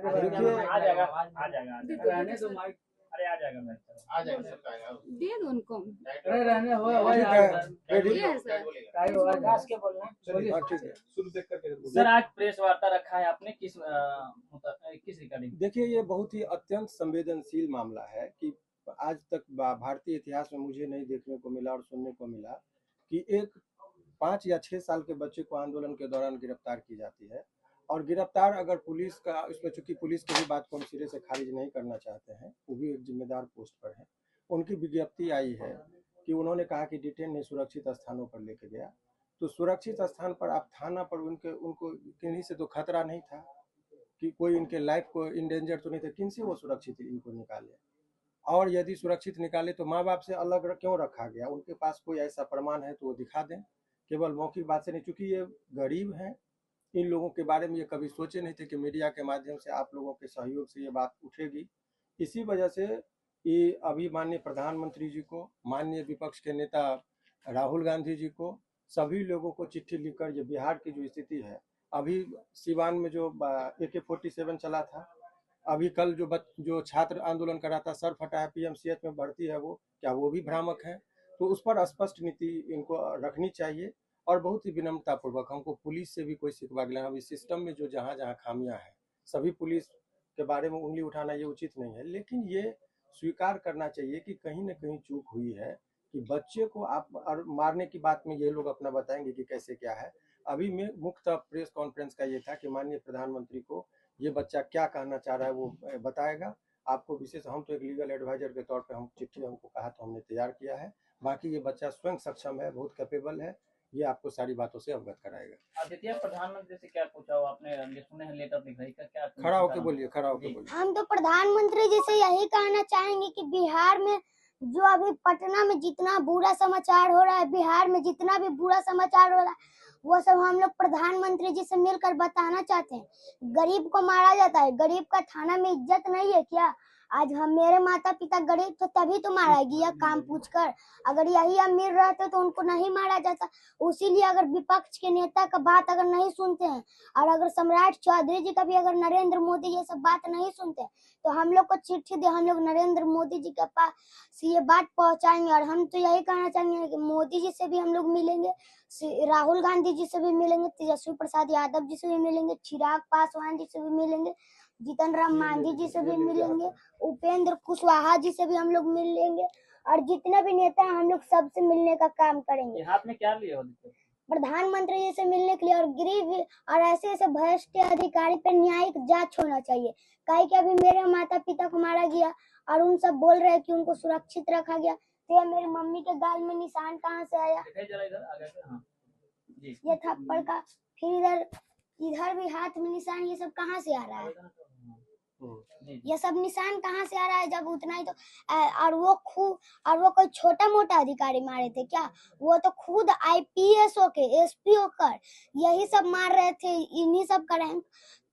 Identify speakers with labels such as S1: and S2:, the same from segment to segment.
S1: देखिए
S2: आ जाएगा रहने दो माइक। अरे आ जाएगा मैं
S3: आ जाएगा सब आएगा।
S4: दे दो उनको।
S2: अरे रहने हो
S1: ठीक है रेडी
S4: ये है सर।
S2: के बोलना
S1: हाँ ठीक है शुरू देख करके
S2: सर। आज प्रेस वार्ता रखा है आपने किस रिगार्डिंग?
S1: देखिए ये बहुत ही अत्यंत संवेदनशील मामला है कि आज तक भारतीय इतिहास में मुझे नहीं देखने को मिला और सुनने को मिला कि एक 5 या 6 साल के बच्चे को आंदोलन के दौरान गिरफ्तार की जाती है। और गिरफ्तार अगर पुलिस का, उसमें चूंकि पुलिस की भी बात को हम सिरे से खारिज नहीं करना चाहते हैं, वो भी एक जिम्मेदार पोस्ट पर है, उनकी विज्ञप्ति आई है कि उन्होंने कहा कि डिटेन ने सुरक्षित स्थानों पर लेके गया। तो सुरक्षित स्थान पर आप थाना पर उनको किन्हीं से तो खतरा नहीं था कि कोई इनके लाइफ को इंडेंजर तो नहीं था, किन से वो सुरक्षित इनको निकाले? और यदि सुरक्षित निकाले तो माँ बाप से अलग क्यों रखा गया? उनके पास कोई ऐसा प्रमाण है तो वो दिखा दें। केवल मौखिक बात से नहीं, चूंकि ये गरीब हैं, इन लोगों के बारे में ये कभी सोचे नहीं थे कि मीडिया के माध्यम से आप लोगों के सहयोग से ये बात उठेगी। इसी वजह से ये अभी माननीय प्रधानमंत्री जी को, माननीय विपक्ष के नेता राहुल गांधी जी को, सभी लोगों को चिट्ठी लिखकर ये बिहार की जो स्थिति है, अभी सीवान में जो AK-47 चला था, अभी कल जो छात्र आंदोलन कर रहा था, सर फटा है, PMCH में भर्ती है, वो क्या वो भी भ्रामक है? तो उस पर स्पष्ट नीति इनको रखनी चाहिए। और बहुत ही विनम्रता पूर्वक, हमको पुलिस से भी कोई शिकवा गिला, हम इस सिस्टम में जो जहाँ जहाँ खामियां हैं, सभी पुलिस के बारे में उंगली उठाना ये उचित नहीं है, लेकिन ये स्वीकार करना चाहिए कि कहीं ना कहीं चूक हुई है कि बच्चे को आप और मारने की बात में ये लोग अपना बताएंगे कि कैसे क्या है। अभी में मुख्य प्रेस कॉन्फ्रेंस का ये था कि माननीय प्रधानमंत्री को ये बच्चा क्या कहना चाह रहा है वो बताएगा आपको। विशेष हम तो एक लीगल एडवाइजर के तौर पे हम चिट्ठी हमको कहा तो हमने तैयार किया है। बाकी ये बच्चा स्वयं सक्षम है, बहुत कैपेबल है, ये आपको सारी बातों से अवगत कराएगा।
S2: आदित्य, प्रधानमंत्री से क्या पूछा हो आपने? सुने हैं लेटर लिख रही का क्या?
S1: खड़ा होके बोलिए, खड़ा होके बोलिए।
S5: हम तो प्रधानमंत्री जी से यही कहना चाहेंगे कि बिहार में जो अभी पटना में जितना बुरा समाचार हो रहा है, बिहार में जितना भी बुरा समाचार हो रहा है, वो सब हम लोग प्रधानमंत्री जी से मिलकर बताना चाहते हैं। गरीब को मारा जाता है, गरीब का थाना में इज्जत नहीं है क्या? आज हम मेरे माता पिता गरीब तो तभी तो मारा गया काम पूछकर। अगर यही अमीर रहते तो उनको नहीं मारा जाता। उसीलिए अगर विपक्ष के नेता का बात अगर नहीं सुनते हैं, और अगर सम्राट चौधरी जी का भी अगर नरेंद्र मोदी ये सब बात नहीं सुनते हैं, तो हम लोग को चिट्ठी दे, हम लोग नरेंद्र मोदी जी के पास ये बात पहुंचाएंगे। और हम तो यही कहना चाहेंगे कि मोदी जी से भी हम लोग मिलेंगे, राहुल गांधी जी से भी मिलेंगे, तेजस्वी प्रसाद यादव जी से भी मिलेंगे, चिराग पासवान जी से भी मिलेंगे, जीतन राम मांझी जी से भी मिलेंगे, उपेंद्र कुशवाहा जी से भी हम लोग मिल लेंगे, और जितने भी नेता हैं हम लोग सबसे मिलने का काम करेंगे।
S2: हाथ में क्या लिए हो?
S5: प्रधानमंत्री जी से मिलने के लिए, और गरीब और ऐसे ऐसे भ्रष्ट अधिकारी पर न्यायिक जांच होना चाहिए। कहीं कि अभी मेरे माता पिता को मारा गया और उन सब बोल रहे हैं कि उनको सुरक्षित रखा गया, तो ये मेरी मम्मी के गाल में निशान कहाँ से आया? ये थप्पड़ का, फिर इधर भी हाथ में निशान, ये सब कहाँ से आ रहा है? ये सब निशान कहाँ से आ रहा है? जब उतना ही तो और वो कोई छोटा मोटा अधिकारी मारे थे क्या? वो तो खुद IPS होके SP होकर यही सब मार रहे थे, इन्हीं सब का रैंक।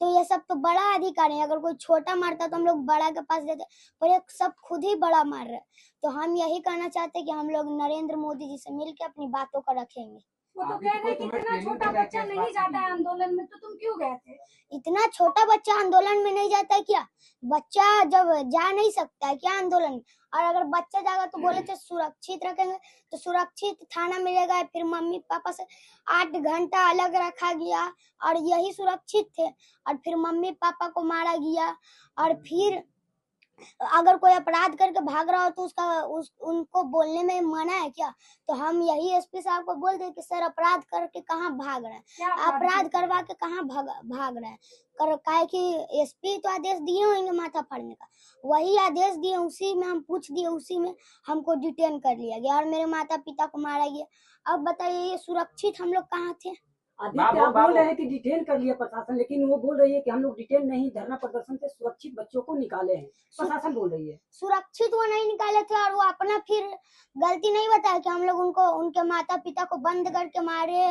S5: तो ये सब तो बड़ा अधिकारी है, अगर कोई छोटा मारता तो हम लोग बड़ा के पास देते, पर ये सब खुद ही बड़ा मार रहे। तो हम यही कहना चाहते हैं कि हम लोग नरेंद्र मोदी जी से मिलकर अपनी बातों को रखेंगे।
S4: वो तो कह रहे कि इतना छोटा बच्चा नहीं जाता है आंदोलन में, तो तुम क्यों गए थे?
S5: इतना छोटा बच्चा आंदोलन में नहीं जाता है क्या? बच्चा जब जा नहीं सकता है क्या आंदोलन में? और अगर बच्चा जाएगा तो बोले थे सुरक्षित रखेंगे, तो सुरक्षित थाना मिलेगा। फिर मम्मी पापा से 8 घंटा अलग रखा गया और यही सुरक्षित थे, और फिर मम्मी पापा को मारा गया। और फिर अगर कोई अपराध करके भाग रहा हो तो उनको बोलने में मना है क्या? तो हम यही SP साहब को बोल दें कि सर अपराध करके कहाँ भाग रहे हैं, अपराध करवा के कहाँ भाग रहे हैं। काहे कि SP तो आदेश दिए होंगे माथा फाड़ने का, वही आदेश दिए, उसी में हम पूछ दिए, उसी में हमको डिटेन कर लिया गया और मेरे माता पिता को मारा गया। अब बताइए ये सुरक्षित हम लोग कहाँ थे?
S6: आदित्य, आप बोल रहे हैं कि डिटेन कर लिया प्रशासन, लेकिन वो बोल रही है कि हम लोग डिटेन नहीं, धरना प्रदर्शन से सुरक्षित बच्चों को निकाले हैं, प्रशासन बोल रही है।
S5: सुरक्षित वो नहीं निकाले थे, और वो अपना फिर गलती नहीं बताया कि हम लोग उनके माता पिता को बंद करके मारे,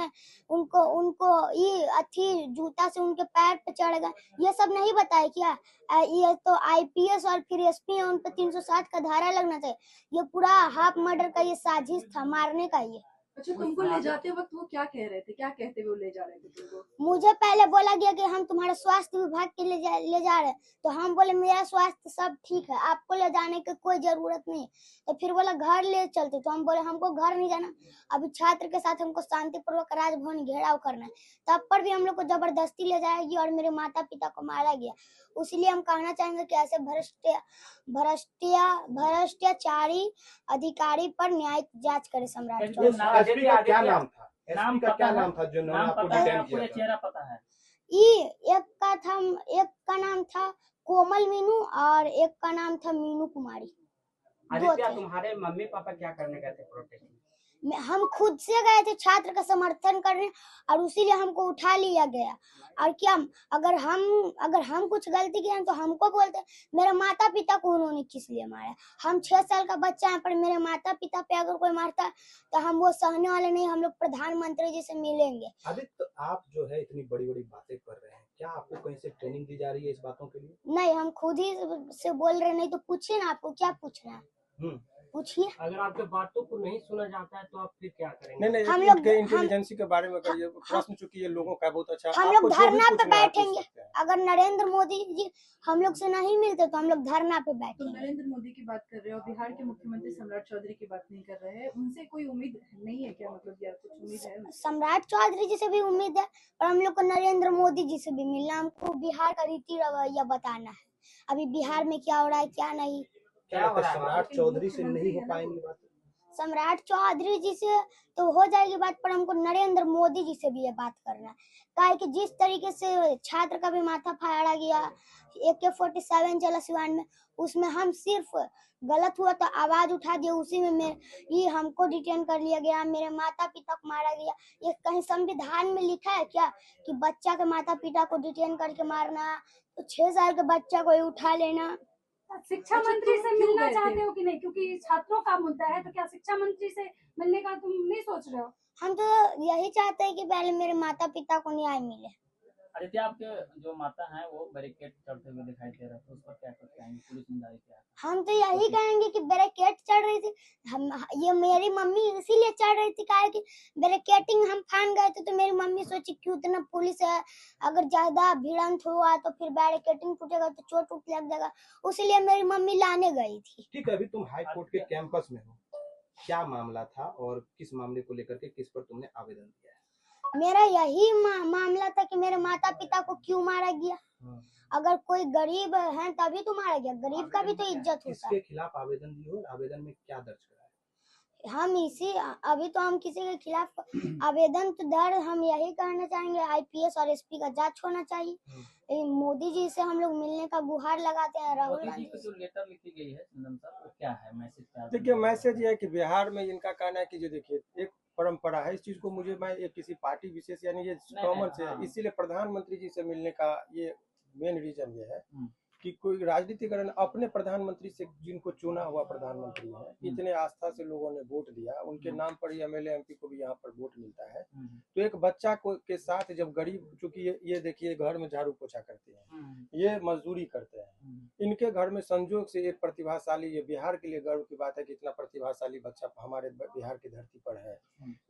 S5: उनको ये अथी जूता से उनके पैर पे चढ़ गए, ये सब नहीं बताया क्या? ये तो IPS और फिर SP है, उन पर 360 का धारा लगना चाहिए। ये पूरा हाफ मर्डर का ये साजिश था, मारने का। ये
S3: अच्छा, तुमको ले जाते वक्त वो क्या कह रहे थे, क्या कहते हुए ले जा रहे थे तुमको?
S5: मुझे पहले बोला गया कि हम तुम्हारे स्वास्थ्य विभाग के ले जा रहे हैं, तो हम बोले मेरा स्वास्थ्य सब ठीक है, आपको ले जाने की कोई जरूरत नहीं। तो फिर बोला घर ले चलते, तो हम बोले हमको घर नहीं जाना, अभी छात्र के साथ हमको शांतिपूर्वक राजभवन घेराव करना है। तब पर भी हम लोग को जबरदस्ती ले जाएगी और मेरे माता पिता को मारा गया। इसलिए हम कहना चाहेंगे कि ऐसे भ्रष्टाचारी अधिकारी पर न्यायिक जांच करे सम्राट
S2: एक
S5: चौधरी।
S2: नाम-
S1: एसपी का क्या नाम था?
S2: नाम
S1: एसपी का
S2: पता
S1: क्या
S2: है?
S1: नाम था जिन्होंने
S2: नाम
S1: आपको
S2: पता है
S1: डिटेन
S2: आपको
S1: किया
S2: या
S1: था?
S2: चेहरा पता है?
S5: एक का नाम था कोमल मीनू और एक का नाम था मीनू कुमारी। दो
S7: आदित्य,
S5: थे।
S7: तुम्हारे मम्मी पापा क्या करने गए थे प्रोटेस्ट में?
S5: हम खुद से गए थे छात्र का समर्थन करने और उसीलिए हमको उठा लिया गया। और क्या अगर हम कुछ गलती किए तो हमको बोलते। मेरे माता पिता को उन्होंने किस लिए मारा? हम 6 साल का बच्चा है, पर मेरे माता पिता पे अगर कोई मारता है तो हम वो सहने वाले नहीं। हम लोग प्रधानमंत्री जी से मिलेंगे।
S1: आदित्य, आप जो है इतनी बड़ी बड़ी बातें कर रहे हैं, क्या आपको कहीं से ट्रेनिंग दी जा रही है इस बातों के लिए?
S5: नहीं, हम खुद ही से बोल रहे, नहीं तो पूछिए ना, आपको क्या पूछना है पूछिए।
S7: अगर आपके बातों को नहीं सुना जाता है तो आप फिर क्या करेंगे?
S1: नहीं,
S5: हम लोग
S1: इनके इंटेलिजेंसी के बारे में करिए। प्रश्न चूंकि ये लोगों का बहुत अच्छा,
S5: हम
S1: आपको
S5: लोग
S1: जो भी
S5: धरना पे
S1: पूछना है आप पूछ
S5: बैठेंगे।
S1: सकते हैं।
S5: अगर नरेंद्र मोदी जी हम लोग से नहीं मिलते तो हम लोग धरना पे
S3: तुम
S5: बैठेंगे।
S3: नरेंद्र मोदी की बात कर रहे हो, बिहार के मुख्यमंत्री सम्राट चौधरी की बात नहीं कर रहे हैं, उनसे कोई उम्मीद नहीं है क्या? मतलब यार कुछ उम्मीद है?
S5: सम्राट चौधरी जी से भी उम्मीद है, पर हम लोग को नरेंद्र मोदी जी से भी मिलना। हमको बिहार का रीति रवैया बताना है, अभी बिहार में क्या हो रहा है क्या नहीं।
S1: क्या लगता है सम्राट चौधरी से नहीं हो पाएंगी बात?
S5: सम्राट चौधरी जी से तो हो जाएगी बात, पर हमको नरेंद्र मोदी जी से भी ये बात करना है। काहे कि जिस तरीके से छात्र का भी माथा फाड़ा गया, AK-47 चला सिवान में, उसमें हम सिर्फ गलत हुआ तो आवाज उठा दिया, उसी में ये हमको डिटेन कर लिया गया, मेरे माता पिता को मारा गया। ये कहीं संविधान में लिखा है क्या कि बच्चा के माता पिता को डिटेन करके मारना? तो 6 साल के बच्चा को ही उठा लेना।
S4: शिक्षा
S3: अच्छा,
S4: मंत्री
S3: तुम
S4: से
S3: क्यों
S4: मिलना
S3: गए थे?
S4: चाहते हो कि नहीं? क्योंकि छात्रों का मुद्दा है, तो क्या शिक्षा मंत्री से मिलने का तुम नहीं सोच रहे हो?
S5: हम तो यही चाहते हैं कि पहले मेरे माता पिता को न्याय मिले।
S2: आदित्य, आपके जो माता हैं वो बैरिकेड चढ़ते हुए दिखाई दे रहे थे, उस पर क्या कहेंगे? पुलिस ने जारी किया।
S5: हम तो यही कहेंगे कि बैरिकेड चढ़ रही थी, ये मेरी मम्मी इसीलिए चढ़ रही थी काहे कि बैरिकेडिंग हम फान गए थे, तो मेरी मम्मी सोची क्यों इतना पुलिस है, अगर ज्यादा भिड़ंत हुआ तो फिर बैरिकेडिंग टूटेगा तो चोट उठ लग जाएगा, इसलिए मेरी मम्मी लाने गई थी।
S1: ठीक है, अभी तुम हाई कोर्ट के कैंपस में हो, क्या मामला था और किस मामले को लेकर के किस पर तुमने आवेदन दिया है?
S5: मेरा यही मामला था कि मेरे माता पिता को क्यों मारा गया। अगर कोई गरीब है तभी तो मारा गया, गरीब का भी तो इज्जत होता है।
S1: किसके खिलाफ आवेदन दिए हो? आवेदन में क्या दर्ज करा है?
S5: हम अभी तो हम किसी के खिलाफ आवेदन तो दर्ज, हम यही कहना चाहेंगे IPS और SP का जांच होना चाहिए। मोदी जी से हम लोग मिलने का गुहार लगाते हैं। राहुल
S2: मोदी जी
S5: गांधी
S2: को जो लेटर लिखी गई है संदम साहब, वो क्या है मैसेज? क्या
S1: देखिए, मैसेज ये है कि बिहार में इनका कहना है कि जो देखिए एक परंपरा है, इस चीज को मुझे मैं एक किसी पार्टी विशेष यानी ये कॉमन से है, इसीलिए प्रधानमंत्री जी से मिलने का ये मेन रीजन ये है कि कोई राजनीतिकरण अपने प्रधानमंत्री से, जिनको चुना हुआ प्रधानमंत्री है, इतने आस्था से लोगों ने वोट दिया, उनके नाम पर ही MLA MP को भी यहाँ पर वोट मिलता है। तो एक बच्चा को के साथ जब गरीब, चूंकि ये देखिए घर में झाड़ू पोछा करते हैं, ये मजदूरी करते हैं, इनके घर में संजोग से एक प्रतिभाशाली, ये बिहार के लिए गर्व की बात है कि इतना प्रतिभाशाली बच्चा हमारे बिहार की धरती पर है।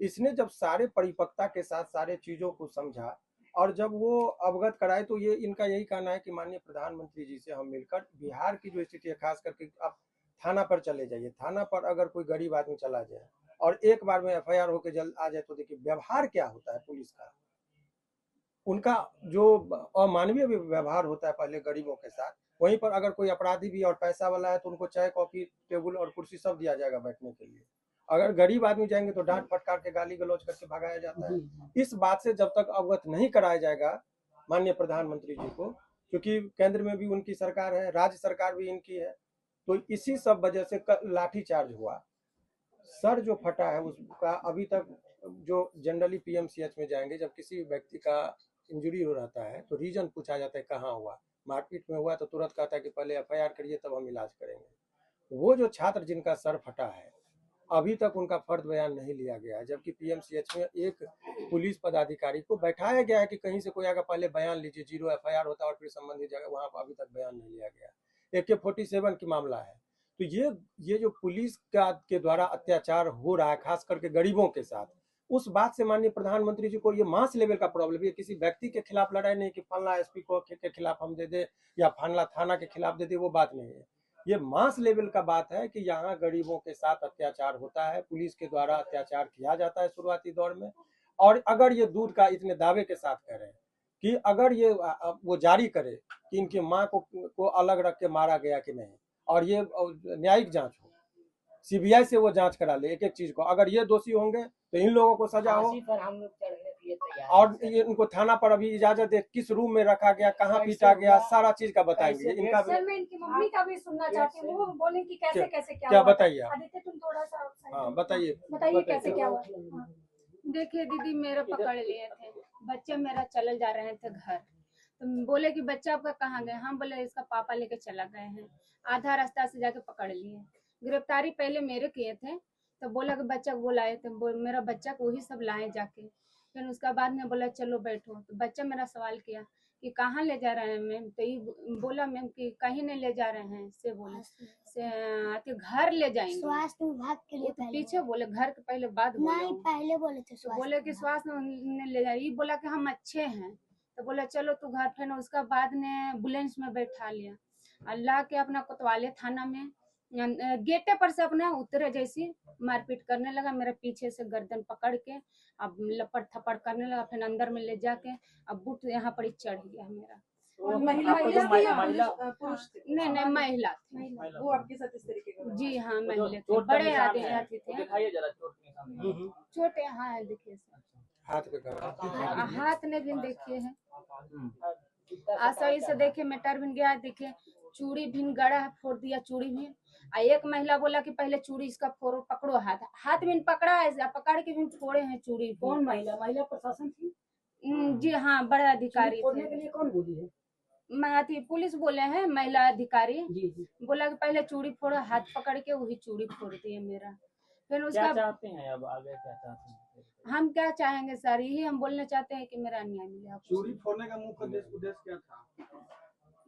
S1: इसने जब सारे परिपक्वता के साथ सारे चीजों को समझा और जब वो अवगत कराए, तो ये इनका यही कहना है कि माननीय प्रधानमंत्री जी से हम मिलकर बिहार की जो स्थिति है, खास करके आप थाना पर चले जाइए, थाना पर अगर कोई गरीब आदमी चला जाए और एक बार में FIR होकर जल्द आ जाए, तो देखिए व्यवहार क्या होता है पुलिस का, उनका जो अमानवीय व्यवहार होता है पहले गरीबों के साथ। वहीं पर अगर कोई अपराधी भी और पैसा वाला है तो उनको चाय कॉफी टेबल और कुर्सी सब दिया जाएगा बैठने के लिए। अगर गरीब आदमी जाएंगे तो डांट फटकार के गाली गलौज करके भगाया जाता है। इस बात से जब तक अवगत नहीं कराया जाएगा माननीय प्रधानमंत्री जी को, क्योंकि केंद्र में भी उनकी सरकार है, राज्य सरकार भी इनकी है, तो इसी सब वजह से लाठीचार्ज हुआ। सर जो फटा है उसका अभी तक, जो जनरली PMCH में जाएंगे जब किसी व्यक्ति का इंजरी हो रहता है तो रीजन पूछा जाता है कहाँ हुआ, मारपीट में हुआ तो तुरंत कहता है कि पहले FIR करिए तब हम इलाज करेंगे। वो जो छात्र जिनका सर फटा है अभी तक उनका फर्द बयान नहीं लिया गया है, जबकि PMCH में एक पुलिस पदाधिकारी को बैठाया गया है कि कहीं से कोई आगे पहले बयान लीजिए, 0 FIR होता है और फिर संबंधित जगह, वहां पर अभी तक बयान नहीं लिया गया। AK-47 की मामला है। तो ये जो पुलिस के द्वारा अत्याचार हो रहा है खास करके गरीबों के साथ, उस बात से माननीय प्रधानमंत्री जी को ये मास लेवल का प्रॉब्लम है, किसी व्यक्ति के खिलाफ लड़ाई नहीं कि फलना एसपी को के खिलाफ हम दे दे या फलना थाना के खिलाफ दे दे, वो बात नहीं है। ये मास लेवल का बात है कि यहाँ गरीबों के साथ अत्याचार होता है, पुलिस के द्वारा अत्याचार किया जाता है शुरुआती दौर में। और अगर ये दूध का इतने दावे के साथ कह रहे हैं कि अगर ये वो जारी करे कि इनकी माँ को अलग रख के मारा गया कि नहीं, और ये न्यायिक जांच हो, सीबीआई से वो जांच करा ले एक एक चीज को, अगर ये दोषी होंगे तो इन लोगों को सजा हो।
S7: फांसी पर हम लोग चढ़ने के लिए तैयार हैं।
S1: और ये इनको थाना पर अभी इजाजत दे, किस रूम में रखा गया, कहाँ पीटा गया, सारा चीज का बताएंगे। इनका
S4: सर मैं इनकी मम्मी का भी सुनना चाहती हूँ, वो बोले कि कैसे कैसे
S1: क्या
S4: हुआ।
S1: बताइए आप?
S4: आदित्य तुम थोड़ा सा
S1: हाँ बताइए
S4: बताइए कैसे क्या हुआ। हाँ।
S8: देखिए दीदी, मेरे पकड़ लिए थे, बच्चे मेरा चले जा रहे थे घर, तो बोले कि बच्चा आपका कहाँ गए, हम बोले इसका पापा लेके चला गए हैं। आधा रास्ता से जाके पकड़ लिए, गिरफ्तारी पहले मेरे किए थे, तो बोला कि बच्चा को बुलाए थे, मेरा बच्चा को वही सब लाए जाके। फिर उसका बाद में बोला चलो बैठो, तो बच्चा मेरा सवाल किया कि कहाँ ले जा रहे हैं मैम, तो ये बोला मैम कि कहीं नहीं ले जा रहे हैं, से बोले से घर ले जाएंगे।
S5: स्वास्थ्य विभाग के लिए
S8: तो पीछे बोले घर के पहले बाद बोले
S5: नहीं, पहले बोले थे
S8: तो बोले कि स्वास्थ्य ने ले जा, ये बोला कि हम अच्छे हैं, तो बोला चलो तू घर। फिर उसका बाद ने एम्बुलेंस में बैठा लिया, अल्लाह के अपना कोतवाली थाना में गेटे पर से अपना उतरे जैसी मारपीट करने लगा, मेरे पीछे से गर्दन पकड़ के अब लपड़ थपड़ करने लगा, फिर अंदर में ले जाके अब बुट यहाँ पर ही चढ़ गया मेरा।
S3: और महिला
S2: आपको
S3: पुलिस
S2: जो
S3: थी या
S2: महिला
S3: पुरुष थे?
S8: नहीं महिला थी।
S3: वो आपके साथ इस तरीके का
S8: जी हाँ
S2: जो
S8: महिला थे,
S2: चोट का
S8: बड़े
S2: निशान
S8: आदि
S2: है,
S8: हाथी
S2: वो
S8: थे।
S2: दिखाइए जरा चोट के निशान।
S8: चोट यहाँ है देखिए सर,
S1: हाथ पे करा।
S8: हाथ ने भी देखिए है, आसानी से देखिए मीटर भी गया, देखिए चूड़ी भी गड़ा है, फोड़ दिया चूड़ी भी। एक महिला बोला कि पहले चूड़ी इसका फोड़ो, पकड़ो हाथ, हाथ भी पकड़ा है, पकड़ के भी फोड़े हैं चूड़ी।
S6: कौन महिला? महिला प्रशासन थी?
S8: जी हाँ, बड़े अधिकारी
S6: फोड़ने
S8: थे।
S6: के लिए कौन बोली है?
S8: मैं पुलिस बोले हैं, महिला अधिकारी
S6: जी जी।
S8: बोला कि पहले चूड़ी फोड़ो, हाथ पकड़ के वही चूड़ी फोड़ दिए मेरा। फिर
S2: क्या
S8: उसका
S2: चाहते हैं अब आगे, क्या चाहते हैं?
S8: हम क्या चाहेंगे सर, यही हम बोलना चाहते हैं कि मेरा न्याय मिले।
S1: चोरी फोड़ने का मुख्य उद्देश्य क्या था?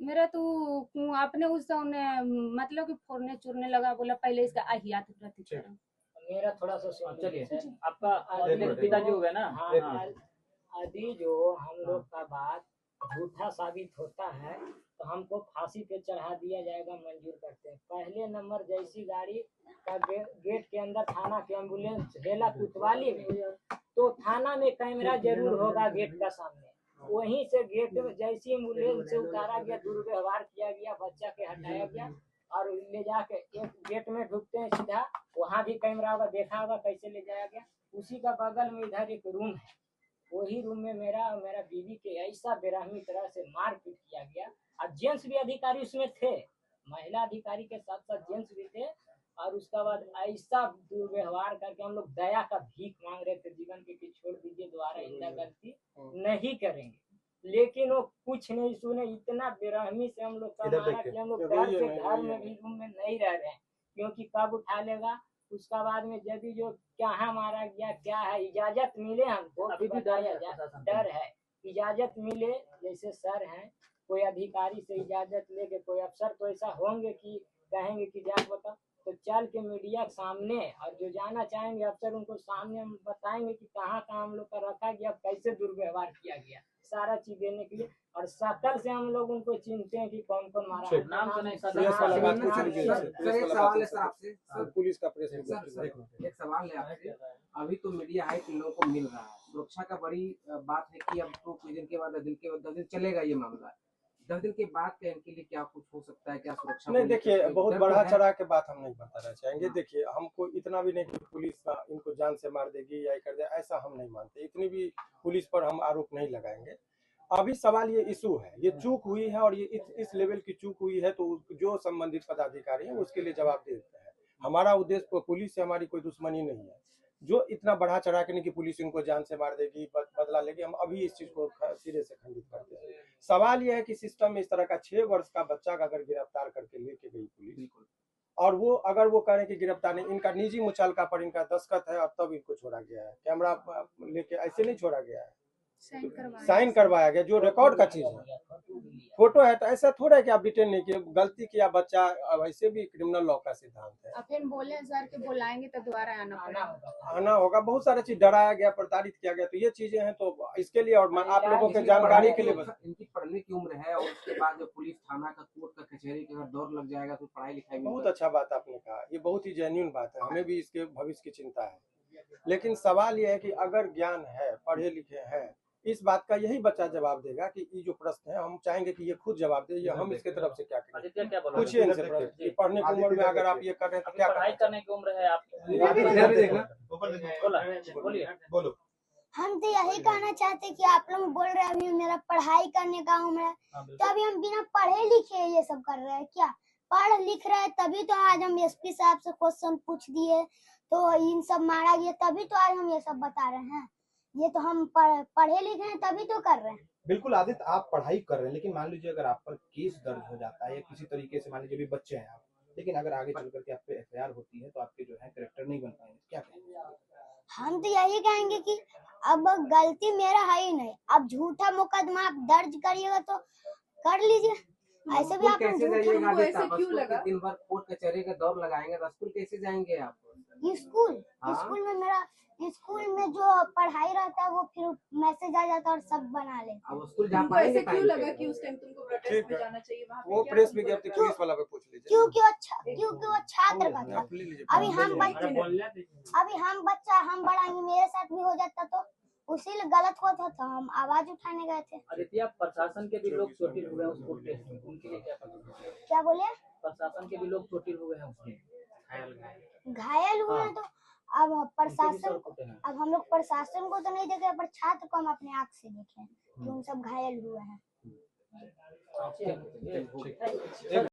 S8: मेरा तो अपने उस मतलब कि फोड़ने चूरने लगा, बोला पहले इसका अहियात प्रति करो।
S7: मेरा थोड़ा सा
S2: चलिए,
S7: सुनिए।
S2: आपका पिताजी हो गए ना?
S7: हाँ, यदि जो हम लोग का बात झूठा साबित होता है तो हमको फांसी पे चढ़ा दिया जाएगा, मंजूर करते हैं। पहले नंबर जैसी गाड़ी का गेट के अंदर थाना के एम्बुलेंस हेला कुतवाली में, तो थाना में कैमरा जरूर होगा गेट का सामने। वहीं से गेट में जैसी एम्बुलेंस से उतारा गया, दुर्व्यवहार किया गया, बच्चा के हटाया गया और ले जाके एक गेट में ढुकते हैं सीधा, वहाँ भी कैमरा होगा, देखा होगा कैसे ले जाया गया। उसी का बगल में इधर एक रूम है, वही रूम में मेरा बीवी के ऐसा बेरहमी तरह से मारपीट किया गया। और जेंट्स भी अधिकारी उसमें थे, महिला अधिकारी के साथ साथ जेंट्स भी थे। और उसका बाद ऐसा दुर्व्यवहार करके हम लोग दया का भीख मांग रहे थे जीवन के कि छोड़ दीजिए, दोबारा इतना गलती नहीं करेंगे, लेकिन वो कुछ नहीं सुने। इतना बेरहमी से हम लोग का मारा कि हम लोग डर से घर में भी रूम में नहीं रह रहे हैं, क्योंकि कब उठा लेगा। उसका बाद में जब जो क्या मारा गया, क्या है, इजाजत मिले हमको,
S2: अभी भी
S7: डर है, इजाजत मिले। जैसे सर हैं, कोई अधिकारी से इजाजत लेके, कोई अफसर तो ऐसा होंगे कि कहेंगे कि जा बता, तो चल के मीडिया के सामने, और जो जाना चाहेंगे अफसर उनको सामने हम बताएंगे कि कहाँ कहाँ हम लोग का रखा गया, कैसे दुर्व्यवहार किया गया, सारा चीज देने के लिए। और शकल से हम लोग उनको चिन्हते हैं कि कौन कौन मारा है।
S2: नाम तो नहीं सर,
S1: प्रेस वाला बात पूछ
S9: सर,
S1: लीजिए।
S9: सर, एक सवाल है सर आपसे।
S1: पुलिस का प्रेस
S9: सर, एक सवाल है आपसे। अभी तो मीडिया हाइट इन लोगों को मिल रहा है, सुरक्षा का बड़ी बात है कि अब तो कुछ दिन के बाद 10 दिन चलेगा ये मामला। 10 दिन के बाद क्या इनके लिए क्या कुछ हो सकता है, क्या सुरक्षा?
S1: नहीं देखिए, बहुत बढ़ा चढ़ा के बात हम नहीं बताना चाहेंगे। देखिए, हमको इतना भी नहीं कि पुलिस इनको जान से मार देगी या कर दे, ऐसा हम नहीं मानते। इतनी भी पुलिस पर हम आरोप नहीं लगाएंगे। अभी सवाल ये इशू है, ये चूक हुई है, और ये इस लेवल की चूक हुई है तो जो संबंधित पदाधिकारी हैं उसके लिए जवाब देते हैं। हमारा उद्देश्य पुलिस से हमारी कोई दुश्मनी नहीं है। जो इतना बढ़ा चढ़ा के नहीं कि पुलिस इनको जान से मार देगी, बदला लेगी, हम अभी इस चीज को सिरे से खंडित करते हैं। सवाल यह है कि सिस्टम में इस तरह का 6 वर्ष का बच्चा का अगर गिरफ्तार करके लेके गई पुलिस, और वो अगर वो कह रहे कि गिरफ्तार नहीं, इनका निजी मुचालका पर इनका दस्तखत है और तब इनको छोड़ा गया है, कैमरा लेके ऐसे नहीं छोड़ा गया है। साइन करवाया गया, जो रिकॉर्ड का चीज है, फोटो है। तो ऐसा थोड़ा है कि आप डिटेन नहीं किए, गलती किया बच्चा, वैसे भी क्रिमिनल लॉ का सिद्धांत है,
S8: अब फिर बोले सर के बुलाएंगे तो दोबारा आना पड़ेगा।
S1: आना होगा। बहुत सारा चीज डराया गया, प्रताड़ित किया गया, तो ये चीजें हैं। तो इसके लिए और आप लोगों के जानकारी के लिए
S9: इनकी पढ़ने की उम्र है, और उसके बाद जो पुलिस थाना का, कोर्ट का, कचहरी का अगर दौर लग जाएगा तो पढ़ाई लिखाई में
S1: बहुत अच्छा बात आपने कहा, ये बहुत ही जेन्युइन बात है, हमें भी इसके भविष्य की चिंता है। लेकिन सवाल ये है कि अगर ज्ञान है, पढ़े लिखे हैं, इस बात का यही बच्चा जवाब देगा कि ये जो प्रश्न है हम चाहेंगे कि ये खुद जवाब दे, ये हम इसके तरफ से क्या करें।
S2: आदित्य क्या बोला?
S1: पूछिए इनसे कि पढ़ने की उम्र में अगर आप ये कर रहे हैं तो क्या
S2: पढ़ाई करने की उम्र है आप, बोलिए।
S1: बोलो।
S5: हम तो यही कहना चाहते कि आप लोग बोल रहे हैं अभी मेरा पढ़ाई करने का उम्र है, तो अभी हम बिना पढ़े लिखे ये सब कर रहे हैं क्या? पढ़ लिख रहे हैं तभी तो आज हम एसपी साहब से क्वेश्चन पूछ दिए, तो इन सब मारा गया, तभी तो आज हम ये सब बता रहे हैं। ये तो हम पढ़े लिखे हैं तभी तो कर रहे हैं।
S10: बिल्कुल आदित्य, आप पढ़ाई कर रहे हैं, लेकिन मान लीजिए अगर आप पर केस दर्ज हो जाता है या किसी तरीके से, मान लीजिए भी बच्चे हैं आप, लेकिन अगर आगे चल करके आप पे एफआईआर होती है तो आपके जो है करेक्टर नहीं बन पाएंगे, क्या कहेंगे?
S5: हम तो यही कहेंगे कि अब गलती मेरा है ही नहीं, अब झूठा मुकदमा आप दर्ज करिएगा तो कर लीजिए, ऐसे भी आप
S9: कैसे जाइएगा?
S3: हमको ऐसे क्यों लगा?
S9: दिन भर कोर्ट कचहरी का दौर लगाएंगे तो स्कूल कैसे जाएंगे आप?
S5: स्कूल
S9: हाँ?
S5: स्कूल में मेरा स्कूल में जो पढ़ाई रहता है वो फिर मैसेज आ जाता है और सब बना लेते हैं।
S9: अब स्कूल जा
S3: तुमको
S9: पाएंगे
S3: ऐसे क्यों
S9: टाइम
S3: लगा
S9: पे?
S3: कि उस टाइम तुमको
S1: ठीक
S3: प्रोटेस्ट में
S1: है।
S3: जाना चाहिए? वहाँ पे
S1: वो
S3: क्या
S1: प्रेस
S3: तुमको
S1: विज्ञप्ति
S3: लगा?
S1: पुलिस वाला पे पूछ लीजिए।
S5: क्योंकि वो छात्र का था।
S1: आप ले लीजिए।
S5: अभी हम बढ़ाएंगे, मेरे साथ भी हो जाता तो उसी लिए गलत होता था, हम आवाज उठाने गए थे।
S2: आदित्य, प्रशासन के भी लोग चोटिल हुए हैं उस कोर्ट केस में, उनके लिए क्या कहेंगे?
S5: क्या बोले?
S2: प्रशासन के भी लोग चोटिल हुए हैं उसमें,
S5: घायल हुए हैं, तो अब प्रशासन को,
S2: होते हैं।
S5: अब हम लोग प्रशासन को तो नहीं देखे, पर छात्र को हम अपने आँख से देखे कि उन सब घायल हुए हैं।
S2: ठीक है।